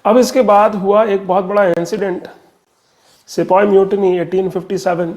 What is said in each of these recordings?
अब इसके बाद हुआ एक बहुत बड़ा इंसिडेंट, सिपाही म्यूटनी 1857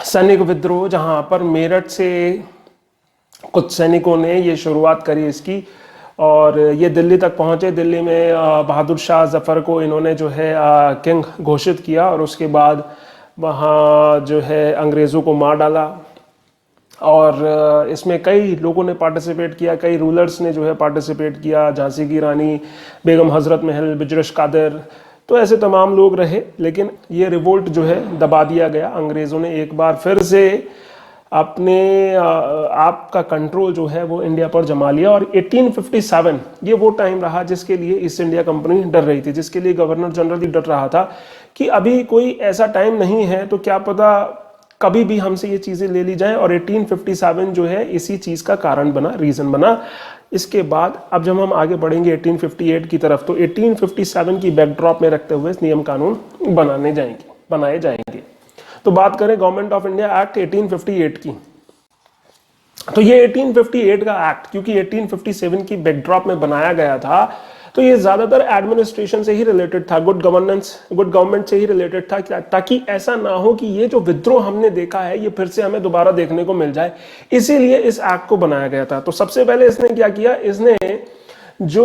सैनिक विद्रोह, जहां पर मेरठ से कुछ सैनिकों ने ये शुरुआत करी इसकी, और ये दिल्ली तक पहुंचे। दिल्ली में बहादुर शाह जफर को इन्होंने जो है किंग घोषित किया, और उसके बाद वहाँ जो है अंग्रेज़ों को मार डाला। और इसमें कई लोगों ने पार्टिसिपेट किया, कई रूलर्स ने जो है पार्टिसिपेट किया, झांसी की रानी बेगम हजरत महल, बिजरश कादर, तो ऐसे तमाम लोग रहे। लेकिन ये रिवोल्ट जो है दबा दिया गया। अंग्रेज़ों ने एक बार फिर से अपने आप का कंट्रोल जो है वो इंडिया पर जमा लिया। और 1857 ये वो टाइम रहा जिसके लिए ईस्ट इंडिया कंपनी डर रही थी, जिसके लिए गवर्नर जनरल भी डर रहा था कि अभी कोई ऐसा टाइम नहीं है तो क्या पता कभी भी हमसे ये चीज़ें ले ली जाएं। और 1857 जो है इसी चीज़ का कारण बना, रीज़न बना। इसके बाद अब जब हम आगे बढ़ेंगे 1858 की तरफ, तो 1857 की बैकड्रॉप में रखते हुए नियम कानून बनाए जाएंगे। तो बात करें गवर्नमेंट ऑफ इंडिया एक्ट 1858 की, तो ये 1858 का एक्ट क्योंकि 1857 की बैकड्रॉप में बनाया गया था, तो ये ज्यादातर एडमिनिस्ट्रेशन से ही रिलेटेड था, गुड गवर्नमेंट से ही रिलेटेड था, ताकि ऐसा ना हो कि ये जो विद्रोह हमने देखा है ये फिर से हमें दोबारा देखने को मिल जाए। इसीलिए इस एक्ट को बनाया गया था। तो सबसे पहले इसने क्या किया, इसने जो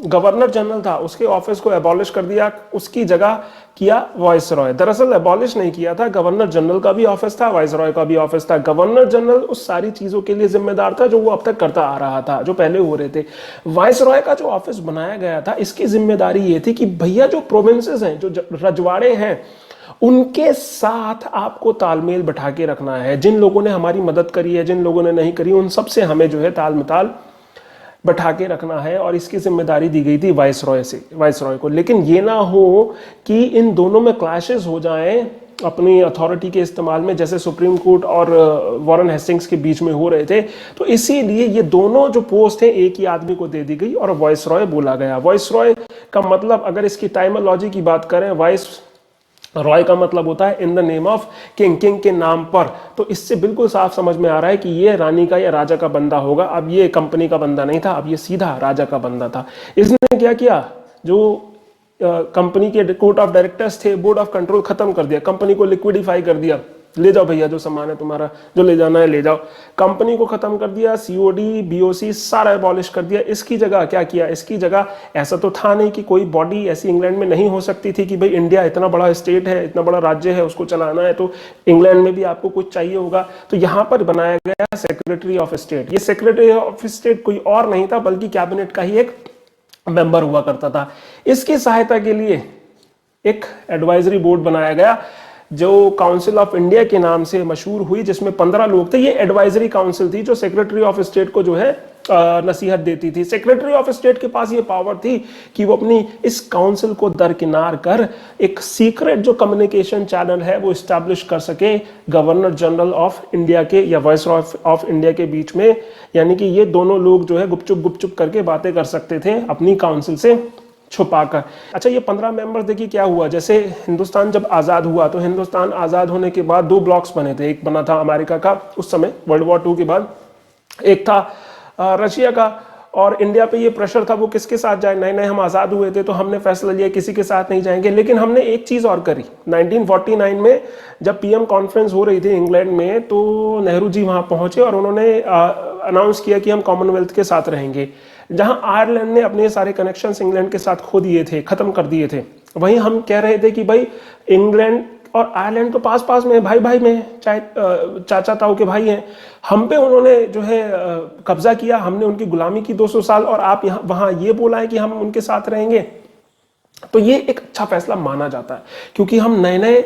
गवर्नर जनरल था उसके ऑफिस को एबॉलिश कर दिया, उसकी जगह किया वाइसरॉय। दरअसल एबॉलिश नहीं किया था, गवर्नर जनरल का भी ऑफिस था, वाइसरॉय का भी ऑफिस था। गवर्नर जनरल उस सारी चीजों के लिए जिम्मेदार था जो वो अब तक करता आ रहा था, जो पहले हो रहे थे। वाइसरॉय का जो ऑफिस बनाया गया था, इसकी जिम्मेदारी ये थी कि भैया जो प्रोविंसेस हैं, जो रजवाड़े हैं, उनके साथ आपको तालमेल बैठा के रखना है। जिन लोगों ने हमारी मदद करी है, जिन लोगों ने नहीं करी, उन सबसे हमें जो है तालमेल बैठा के रखना है। और इसकी जिम्मेदारी दी गई थी वाइसरॉय को। लेकिन ये ना हो कि इन दोनों में क्लैशेस हो जाएं अपनी अथॉरिटी के इस्तेमाल में, जैसे सुप्रीम कोर्ट और वॉरेन हेस्टिंग्स के बीच में हो रहे थे। तो इसीलिए ये दोनों जो पोस्ट है एक ही आदमी को दे दी गई और वाइसरॉय बोला गया। वाइसरॉय का मतलब, अगर इसकी टाइमोलॉजी की बात करें, रॉय का मतलब होता है in the name of king, king के नाम पर। तो इससे बिल्कुल साफ समझ में आ रहा है कि ये रानी का या राजा का बंदा होगा। अब ये कंपनी का बंदा नहीं था, अब ये सीधा राजा का बंदा था। इसने क्या किया, जो कंपनी के कोर्ट ऑफ डायरेक्टर्स थे, बोर्ड ऑफ कंट्रोल खत्म कर दिया, कंपनी को लिक्विडिफाई कर दिया। ले जाओ भैया, जो सामान है तुम्हारा, जो ले जाना है ले जाओ। कंपनी को खत्म कर दिया, सीओडी बीओसी सारा एबॉलिश कर दिया। इसकी जगह क्या किया, इसकी जगह, ऐसा तो था नहीं कि कोई बॉडी ऐसी इंग्लैंड में नहीं हो सकती थी कि भाई इंडिया इतना बड़ा स्टेट है, इतना बड़ा राज्य है, उसको चलाना है तो इंग्लैंड में भी आपको कुछ चाहिए होगा। तो यहाँ पर बनाया गया सेक्रेटरी ऑफ स्टेट। ये सेक्रेटरी ऑफ स्टेट कोई और नहीं था बल्कि कैबिनेट का ही एक मेंबर हुआ करता था। इसकी सहायता के लिए एक एडवाइजरी बोर्ड बनाया गया जो काउंसिल ऑफ इंडिया के नाम से मशहूर हुई, जिसमें 15 लोग थे। ये एडवाइजरी काउंसिल थी जो सेक्रेटरी ऑफ स्टेट को जो है नसीहत देती थी। सेक्रेटरी ऑफ स्टेट के पास ये पावर थी कि वो अपनी इस काउंसिल को दरकिनार कर एक सीक्रेट जो कम्युनिकेशन चैनल है वो इस्टेब्लिश कर सके गवर्नर जनरल ऑफ इंडिया के या वाइसरॉय ऑफ इंडिया के बीच में। यानी कि ये दोनों लोग जो है गुपचुप करके बातें कर सकते थे अपनी काउंसिल से छुपाकर। अच्छा, ये 15 मेंबर्स, देखिए क्या हुआ। जैसे हिंदुस्तान जब आज़ाद हुआ तो हिंदुस्तान आज़ाद होने के बाद 2 ब्लॉक्स बने थे। एक बना था अमेरिका का उस समय वर्ल्ड वॉर 2 के बाद, एक था रशिया का। और इंडिया पे ये प्रेशर था वो किसके साथ जाए, नए नए हम आज़ाद हुए थे तो हमने फैसला लिया किसी के साथ नहीं जाएंगे। लेकिन हमने एक चीज़ और करी, 1949 में जब पीएम कॉन्फ्रेंस हो रही थी इंग्लैंड में, तो नेहरू जी वहाँ पहुँचे और उन्होंने अनाउंस किया कि हम कॉमनवेल्थ के साथ रहेंगे। जहां आयरलैंड ने अपने सारे कनेक्शंस इंग्लैंड के साथ खो दिए थे, खत्म कर दिए थे, वहीं हम कह रहे थे कि भाई इंग्लैंड और आयरलैंड तो पास पास में, भाई भाई में, चाहे चाचा ताऊ के भाई हैं। हम पे उन्होंने जो है कब्जा किया, हमने उनकी गुलामी की 200 साल, और आप यहाँ वहाँ ये बोला है कि हम उनके साथ रहेंगे। तो ये एक अच्छा फैसला माना जाता है क्योंकि हम नए नए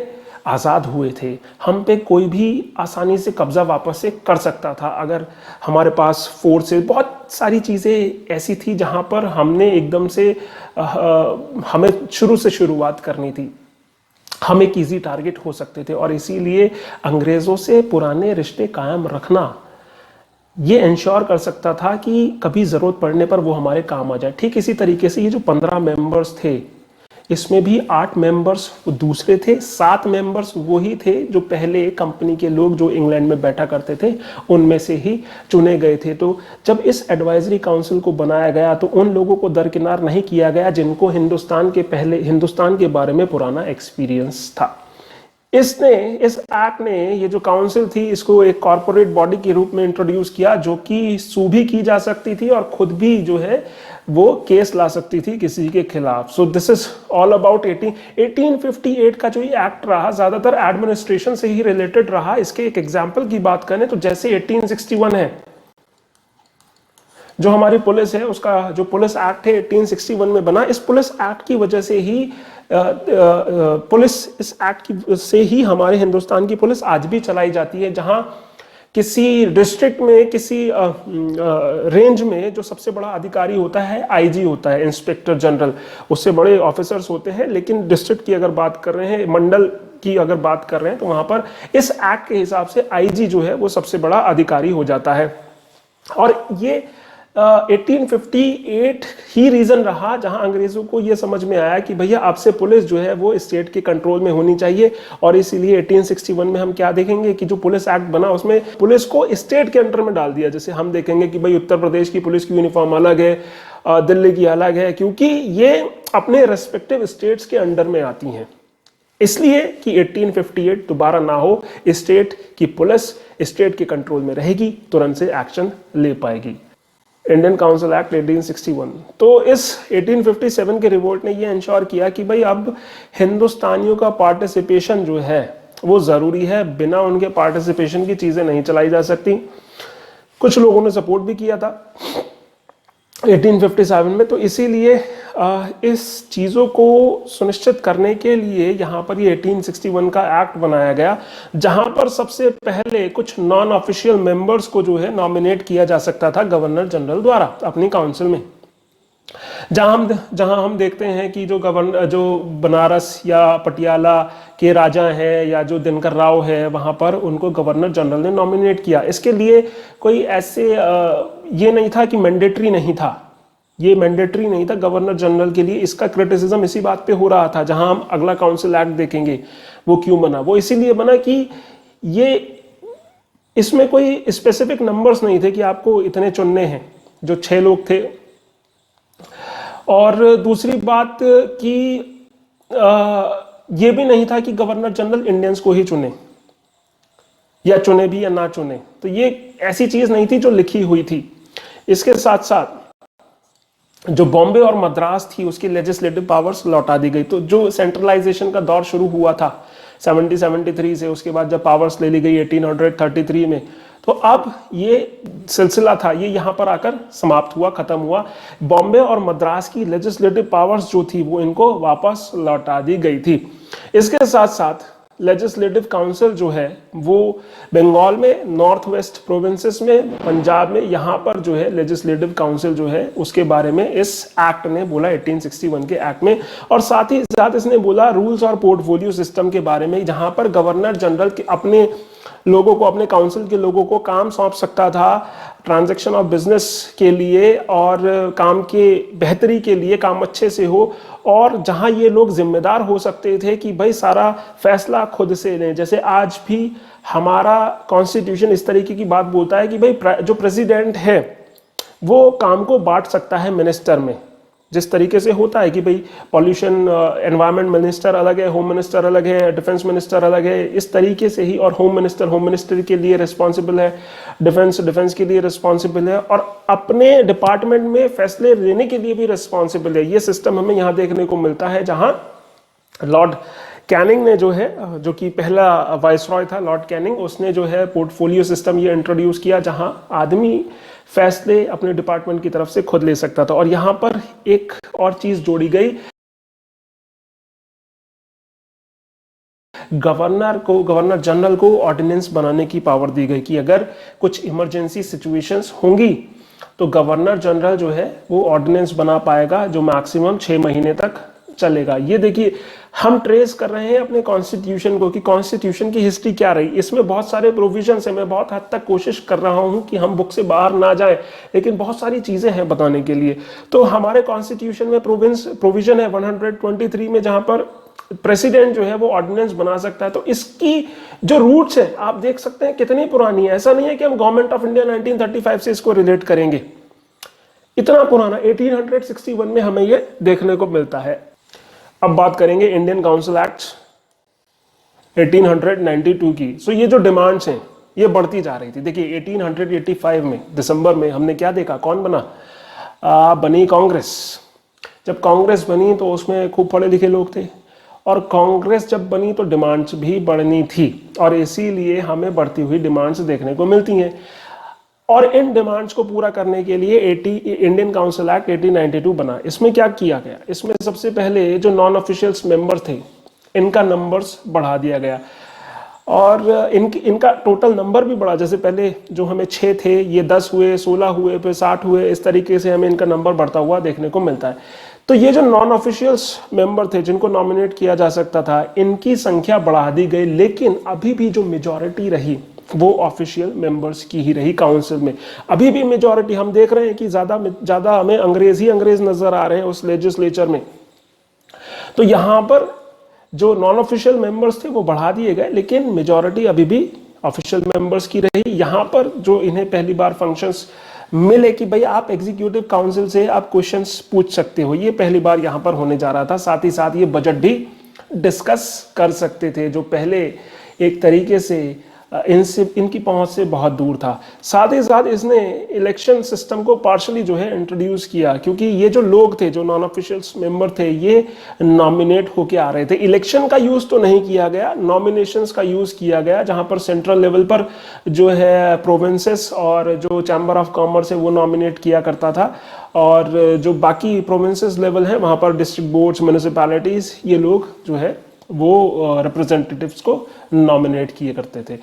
आज़ाद हुए थे, हम पे कोई भी आसानी से कब्जा वापस से कर सकता था। अगर हमारे पास फोर्सेस, बहुत सारी चीज़ें ऐसी थी जहाँ पर हमने एकदम से हमें शुरू से शुरुआत करनी थी, हम एक ईजी टारगेट हो सकते थे। और इसीलिए अंग्रेज़ों से पुराने रिश्ते कायम रखना ये इंश्योर कर सकता था कि कभी ज़रूरत पड़ने पर वो हमारे काम आ जाए। ठीक इसी तरीके से ये जो 15 मेंबर्स थे, इसमें भी 8 मेंबर्स वो दूसरे थे, 7 मेंबर्स वही थे जो पहले कंपनी के लोग जो इंग्लैंड में बैठा करते थे उनमें से ही चुने गए थे। तो जब इस एडवाइजरी काउंसिल को बनाया गया तो उन लोगों को दरकिनार नहीं किया गया जिनको हिंदुस्तान के बारे में पुराना एक्सपीरियंस था। इस एक्ट ने ये जो काउंसिल थी इसको एक कॉर्पोरेट बॉडी के रूप में इंट्रोड्यूस किया जो कि सू भी की जा सकती थी और खुद भी जो है वो केस ला सकती थी किसी के खिलाफ। So this is all about 1858 का जो ये एक्ट रहा ज्यादातर एडमिनिस्ट्रेशन से ही रिलेटेड रहा। इसके एक एग्जाम्पल की बात करें तो जैसे 1861 है, जो हमारी पुलिस है उसका जो पुलिस एक्ट है 1861 में बना। इस पुलिस एक्ट की वजह से ही इस एक्ट से ही हमारे हिंदुस्तान की पुलिस आज भी चलाई जाती है, जहां किसी डिस्ट्रिक्ट में किसी रेंज में जो सबसे बड़ा अधिकारी होता है आईजी होता है, इंस्पेक्टर जनरल, उससे बड़े ऑफिसर्स होते हैं। लेकिन डिस्ट्रिक्ट की अगर बात कर रहे हैं, मंडल की अगर बात कर रहे हैं तो वहां पर इस एक्ट के हिसाब से आईजी जो है वो सबसे बड़ा अधिकारी हो जाता है। और ये 1858 ही रीजन रहा जहां अंग्रेजों को यह समझ में आया कि भैया आपसे पुलिस जो है वो स्टेट के कंट्रोल में होनी चाहिए। और इसीलिए 1861 में हम क्या देखेंगे कि जो पुलिस एक्ट बना उसमें पुलिस को स्टेट के अंडर में डाल दिया। जैसे हम देखेंगे कि भाई उत्तर प्रदेश की पुलिस की यूनिफॉर्म अलग है, दिल्ली की अलग है, क्योंकि ये अपने रेस्पेक्टिव स्टेट्स के अंडर में आती हैं। इसलिए कि 1858 दोबारा ना हो, स्टेट की पुलिस स्टेट के कंट्रोल में रहेगी, तुरंत से एक्शन ले पाएगी। Indian council act 1861। तो इस 1857 के रिवोल्ट ने ये इंश्योर किया कि भाई अब हिंदुस्तानियों का पार्टिसिपेशन जो है वो ज़रूरी है, बिना उनके पार्टिसिपेशन की चीज़ें नहीं चलाई जा सकती। कुछ लोगों ने सपोर्ट भी किया था 1857 में। तो इसीलिए इस चीज़ों को सुनिश्चित करने के लिए यहाँ पर ये 1861 का एक्ट बनाया गया, जहाँ पर सबसे पहले कुछ नॉन ऑफिशियल मेंबर्स को जो है नॉमिनेट किया जा सकता था गवर्नर जनरल द्वारा अपनी काउंसिल में। जहां हम देखते हैं कि जो बनारस या पटियाला के राजा हैं या जो दिनकर राव है, वहां पर उनको गवर्नर जनरल ने नॉमिनेट किया। इसके लिए कोई ऐसे ये नहीं था कि मैंडेटरी नहीं था, ये मैंडेटरी नहीं था गवर्नर जनरल के लिए। इसका क्रिटिसिज्म इसी बात पे हो रहा था, जहां हम अगला काउंसिल एक्ट देखेंगे वो क्यों बना। वो इसीलिए बना कि ये इसमें कोई स्पेसिफिक नंबर्स नहीं थे कि आपको इतने चुनने हैं, जो 6 लोग थे। और दूसरी बात कि ये भी नहीं था कि गवर्नर जनरल इंडियंस को ही चुने, या चुने भी या ना चुने। तो ये ऐसी चीज नहीं थी जो लिखी हुई थी। इसके साथ साथ जो बॉम्बे और मद्रास थी उसकी लेजिस्लेटिव पावर्स लौटा दी गई। तो जो सेंट्रलाइजेशन का दौर शुरू हुआ था 1773 से, उसके बाद जब पावर्स ले ली गई 1833 में, तो अब ये सिलसिला था ये यहाँ पर आकर समाप्त हुआ, खत्म हुआ। बॉम्बे और मद्रास की लेजिस्लेटिव पावर्स जो थी वो इनको वापस लौटा दी गई थी। इसके साथ साथ लेजिस्लेटिव काउंसिल जो है वो बंगाल में, नॉर्थ वेस्ट प्रोविंसेस में, पंजाब में, यहाँ पर जो है लेजिस्लेटिव काउंसिल जो है उसके बारे में इस एक्ट ने बोला 1861 के एक्ट में। और साथ ही साथ इसने बोला रूल्स और पोर्टफोलियो सिस्टम के बारे में, जहाँ पर गवर्नर जनरल के अपने लोगों को, अपने काउंसिल के लोगों को काम सौंप सकता था ट्रांजैक्शन ऑफ बिजनेस के लिए और काम के बेहतरी के लिए, काम अच्छे से हो। और जहां ये लोग जिम्मेदार हो सकते थे कि भाई सारा फैसला खुद से लें। जैसे आज भी हमारा कॉन्स्टिट्यूशन इस तरीके की बात बोलता है कि भाई जो प्रेसिडेंट है वो काम को बांट सकता है मिनिस्टर में, जिस तरीके से होता है कि भाई पॉल्यूशन एनवायरनमेंट मिनिस्टर अलग है, होम मिनिस्टर अलग है, डिफेंस मिनिस्टर अलग है, इस तरीके से ही। और होम मिनिस्टर के लिए रिस्पॉन्सिबल है, डिफेंस के लिए रिस्पॉन्सिबल है, और अपने डिपार्टमेंट में फैसले लेने के लिए भी रिस्पॉन्सिबल है। ये सिस्टम हमें यहाँ देखने को मिलता है, जहाँ लॉर्ड कैनिंग ने जो है, जो कि पहला वाइसरॉय था लॉर्ड कैनिंग, उसने जो है पोर्टफोलियो सिस्टम ये इंट्रोड्यूस किया, जहां आदमी फैसले अपने डिपार्टमेंट की तरफ से खुद ले सकता था। और यहां पर एक और चीज जोड़ी गई, गवर्नर जनरल को ऑर्डिनेंस बनाने की पावर दी गई कि अगर कुछ इमरजेंसी सिचुएशंस होंगी तो गवर्नर जनरल जो है वो ऑर्डिनेंस बना पाएगा, जो मैक्सिमम 6 महीने तक चलेगा। ये देखिए, हम ट्रेस कर रहे हैं अपने कॉन्स्टिट्यूशन को कि कॉन्स्टिट्यूशन की हिस्ट्री क्या रही। इसमें बहुत सारे प्रोविजंस हैं, मैं बहुत हद तक कोशिश कर रहा हूं कि हम बुक से बाहर ना जाए, लेकिन बहुत सारी चीजें हैं बताने के लिए। तो हमारे कॉन्स्टिट्यूशन में प्रोविजन है 123 में, जहां पर प्रेसिडेंट जो है वो ऑर्डिनेंस बना सकता है। तो इसकी जो रूट्स है आप देख सकते हैं कितनी पुरानी है। ऐसा नहीं है कि हम गवर्नमेंट ऑफ इंडिया 1935 से इसको रिलेट करेंगे, इतना पुराना 1861 में हमें ये देखने को मिलता है। अब बात करेंगे इंडियन काउंसिल एक्ट 1892 की। सो ये जो डिमांड्स हैं ये बढ़ती जा रही थी। देखिए 1885 में दिसंबर में हमने क्या देखा, कौन बना, बनी कांग्रेस। जब कांग्रेस बनी तो उसमें खूब पढ़े लिखे लोग थे, और कांग्रेस जब बनी तो डिमांड्स भी बढ़नी थी, और इसीलिए हमें बढ़ती हुई डिमांड्स देखने को मिलती हैं। और इन डिमांड्स को पूरा करने के लिए इंडियन काउंसिल एक्ट 1892 बना। इसमें क्या किया गया, इसमें सबसे पहले जो नॉन ऑफिशियल्स मेंबर थे इनका नंबर्स बढ़ा दिया गया, और इनका टोटल नंबर भी बढ़ा। जैसे पहले जो हमें 6 थे, ये 10 हुए, 16 हुए, फिर 60 हुए। इस तरीके से हमें इनका नंबर बढ़ता हुआ देखने को मिलता है। तो ये जो नॉन ऑफिशियल्स मेंबर थे जिनको नॉमिनेट किया जा सकता था, इनकी संख्या बढ़ा दी गई, लेकिन अभी भी जो मेजॉरिटी रही वो ऑफिशियल मेंबर्स की ही रही काउंसिल में। अभी भी मेजॉरिटी हम देख रहे हैं कि ज्यादा हमें अंग्रेज नजर आ रहे हैं उस लेजिस्लेचर में। तो यहां पर जो नॉन ऑफिशियल मेंबर्स थे वो बढ़ा दिए गए, लेकिन मेजॉरिटी अभी भी ऑफिशियल मेंबर्स की रही। यहां पर जो इन्हें पहली बार फंक्शंस मिले कि भाई आप एग्जीक्यूटिव काउंसिल से आप क्वेश्चंस पूछ सकते हो, ये पहली बार यहां पर होने जा रहा था। साथ ही साथ ये बजट भी डिस्कस कर सकते थे, जो पहले एक तरीके से इनकी पहुंच से बहुत दूर था। साथ ही साथ इसने इलेक्शन सिस्टम को पार्शली जो है इंट्रोड्यूस किया, क्योंकि ये जो लोग थे, जो नॉन ऑफिशियल्स मेंबर थे, ये नॉमिनेट होके आ रहे थे। इलेक्शन का यूज तो नहीं किया गया, नॉमिनेशंस का यूज किया गया, जहां पर सेंट्रल लेवल पर जो है प्रोविंसेस और जो चैम्बर ऑफ कॉमर्स है वो नॉमिनेट किया करता था, और जो बाकी प्रोविंसेस लेवल है वहां पर डिस्ट्रिक्ट बोर्ड्स, म्यूनिसिपैलिटीज, ये लोग जो है वो रिप्रेजेंटेटिव्स को नॉमिनेट किए करते थे।